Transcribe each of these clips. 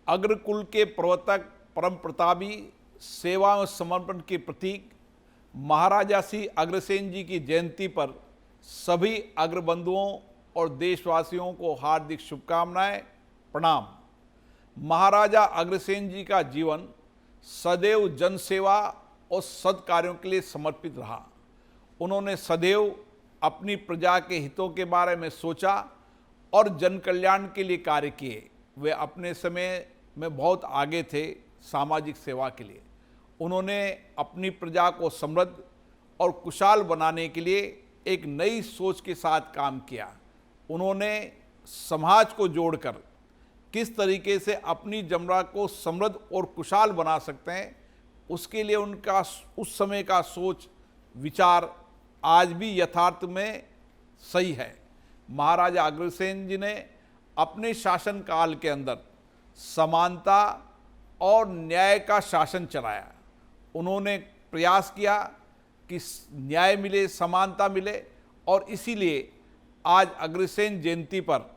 अग्रकुल के प्रवर्तक, परम प्रतापी, सेवा और समर्पण के प्रतीक महाराजा श्री अग्रसेन जी की जयंती पर सभी अग्रबंधुओं और देशवासियों को हार्दिक शुभकामनाएं, प्रणाम। महाराजा अग्रसेन जी का जीवन सदैव जनसेवा और सत्कार्यों के लिए समर्पित रहा। उन्होंने सदैव अपनी प्रजा के हितों के बारे में सोचा और जन कल्याण के लिए कार्य किए। वे अपने समय में बहुत आगे थे सामाजिक सेवा के लिए। उन्होंने अपनी प्रजा को समृद्ध और खुशहाल बनाने के लिए एक नई सोच के साथ काम किया। उन्होंने समाज को जोड़कर किस तरीके से अपनी जमरा को समृद्ध और खुशहाल बना सकते हैं, उसके लिए उनका उस समय का सोच विचार आज भी यथार्थ में सही है। महाराजा अग्रसेन जी ने अपने शासन काल के अंदर समानता और न्याय का शासन चलाया। उन्होंने प्रयास किया कि न्याय मिले, समानता मिले, और इसीलिए आज अग्रसेन जयंती पर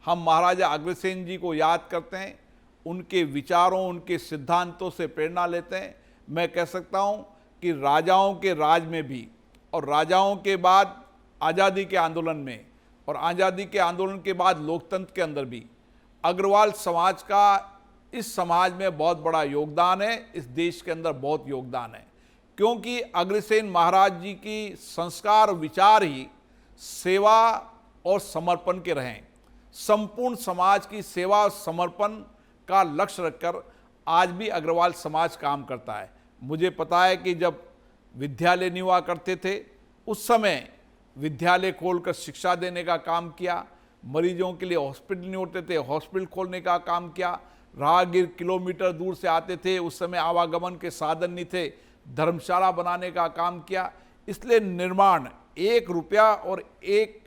हम महाराजा अग्रसेन जी को याद करते हैं, उनके विचारों, उनके सिद्धांतों से प्रेरणा लेते हैं। मैं कह सकता हूं कि राजाओं के राज में भी और राजाओं के बाद आज़ादी के आंदोलन में और आज़ादी के आंदोलन के बाद लोकतंत्र के अंदर भी अग्रवाल समाज का इस समाज में बहुत बड़ा योगदान है, इस देश के अंदर बहुत योगदान है, क्योंकि अग्रसेन महाराज जी की संस्कार विचार ही सेवा और समर्पण के रहें। संपूर्ण समाज की सेवा और समर्पण का लक्ष्य रखकर आज भी अग्रवाल समाज काम करता है। मुझे पता है कि जब विद्यालय नहीं हुआ करते थे, उस समय विद्यालय खोलकर शिक्षा देने का काम किया। मरीजों के लिए हॉस्पिटल नहीं होते थे, हॉस्पिटल खोलने का काम किया। राहगीर किलोमीटर दूर से आते थे, उस समय आवागमन के साधन नहीं थे, धर्मशाला बनाने का काम किया। इसलिए निर्माण, 1 रुपया और 1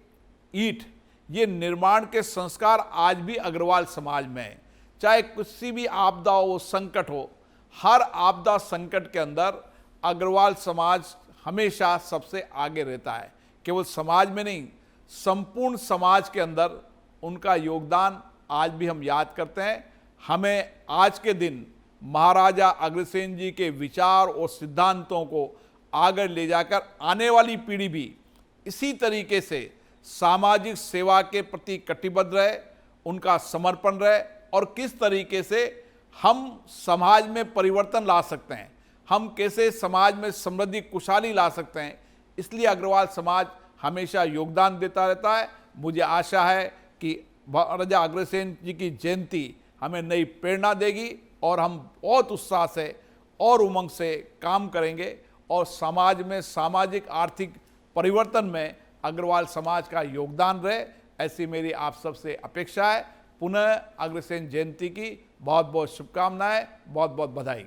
ईंट, ये निर्माण के संस्कार आज भी अग्रवाल समाज में है। चाहे किसी भी आपदा हो, संकट हो, हर आपदा संकट के अंदर अग्रवाल समाज हमेशा सबसे आगे रहता है। केवल समाज में नहीं, संपूर्ण समाज के अंदर उनका योगदान आज भी हम याद करते हैं। हमें आज के दिन महाराजा अग्रसेन जी के विचार और सिद्धांतों को आगे ले जाकर आने वाली पीढ़ी भी इसी तरीके से सामाजिक सेवा के प्रति कटिबद्ध रहे, उनका समर्पण रहे, और किस तरीके से हम समाज में परिवर्तन ला सकते हैं, हम कैसे समाज में समृद्धि खुशहाली ला सकते हैं। इसलिए अग्रवाल समाज हमेशा योगदान देता रहता है। मुझे आशा है कि महाराजा अग्रसेन जी की जयंती हमें नई प्रेरणा देगी और हम बहुत उत्साह से और उमंग से काम करेंगे और समाज में सामाजिक आर्थिक परिवर्तन में अग्रवाल समाज का योगदान रहे, ऐसी मेरी आप सबसे अपेक्षा है। पुनः अग्रसेन जयंती की बहुत बहुत शुभकामनाएं, बहुत बहुत बधाई।